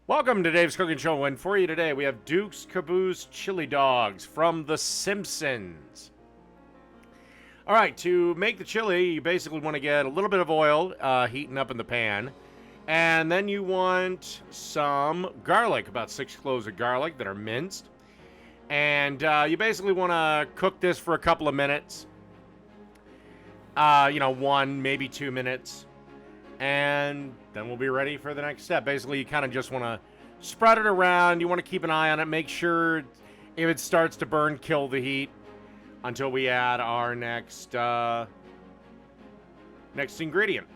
Welcome to Dave's Cooking Show, and for you today we have Duke's Caboose chili dogs from The Simpsons. All right, to make the chili, you basically want to get a little bit of oil heating up in the pan, and then you want some garlic, about 6 cloves of garlic that are minced, and you basically want to cook this for a couple of minutes, 1, maybe 2 minutes. And then we'll be ready for the next step. Basically, you kind of just want to spread it around. You want to keep an eye on it. Make sure if it starts to burn, kill the heat until we add our next ingredient.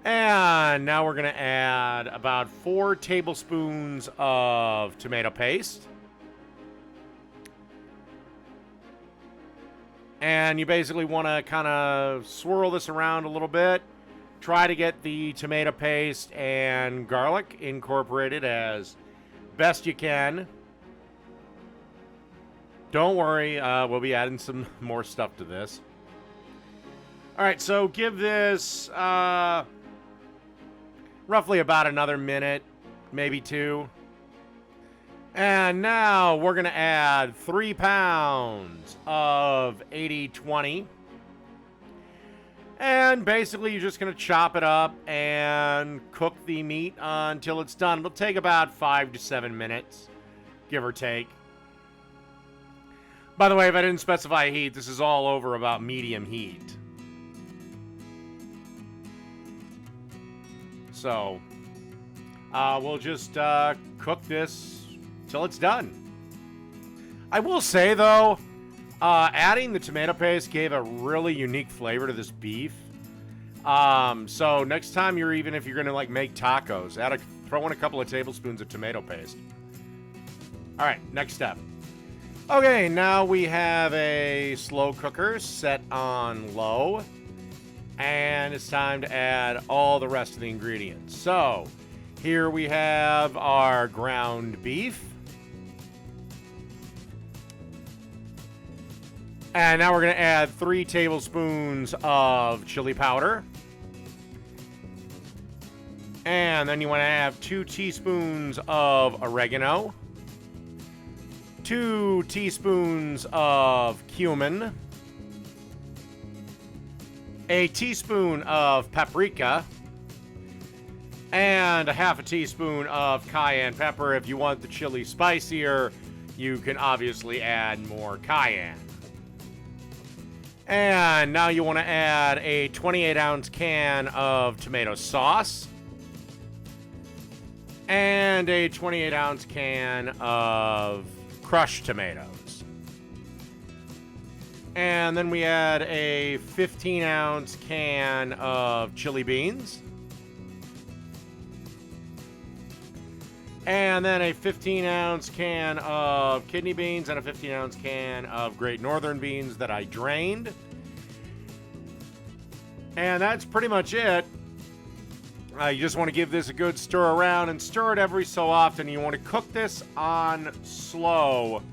And now we're going to add about 4 tablespoons of tomato paste. And you basically want to kind of swirl this around a little bit. Try to get the tomato paste and garlic incorporated as best you can. Don't worry, we'll be adding some more stuff to this. All right, so give this roughly about another minute, maybe 2. And now we're going to add 3 pounds of 80/20. And basically you're just going to chop it up and cook the meat until it's done. It'll take about 5 to 7 minutes, give or take. By the way, if I didn't specify heat, this is all over about medium heat. So we'll just cook this till it's done. I will say, though, adding the tomato paste gave a really unique flavor to this beef. So next time if you're gonna make tacos, throw in a couple of tablespoons of tomato paste. All right, next step. Okay, now we have a slow cooker set on low, and it's time to add all the rest of the ingredients. So here we have our ground beef. And now we're going to add 3 tablespoons of chili powder. And then you want to have 2 teaspoons of oregano, 2 teaspoons of cumin, a teaspoon of paprika, and a half a teaspoon of cayenne pepper. If you want the chili spicier, you can obviously add more cayenne. And now you want to add a 28-ounce can of tomato sauce and a 28-ounce can of crushed tomatoes. And then we add a 15-ounce can of chili beans. And then a 15-ounce can of kidney beans and a 15-ounce can of Great Northern beans that I drained. And that's pretty much it. You just want to give this a good stir around and stir it every so often. You want to cook this on slow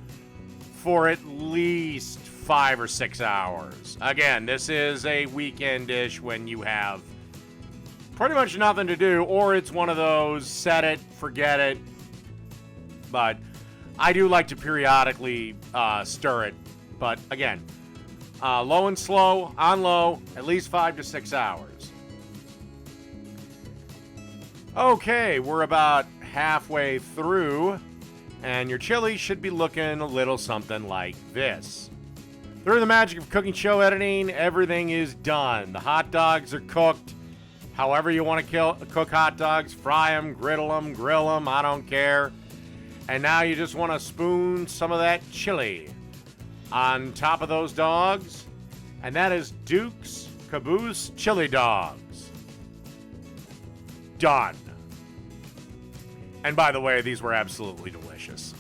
for at least 5 or 6 hours. Again, this is a weekend dish when you have pretty much nothing to do, or it's one of those set it, forget it. But I do like to periodically stir it. But again, low and slow, on low, at least 5 to 6 hours. Okay, we're about halfway through, and your chili should be looking a little something like this. Through the magic of cooking show editing, everything is done. The hot dogs are cooked. However you want to cook hot dogs, fry them, grill them, I don't care. And now you just want to spoon some of that chili on top of those dogs. And that is Duke's Caboose chili dogs. Done. And by the way, these were absolutely delicious.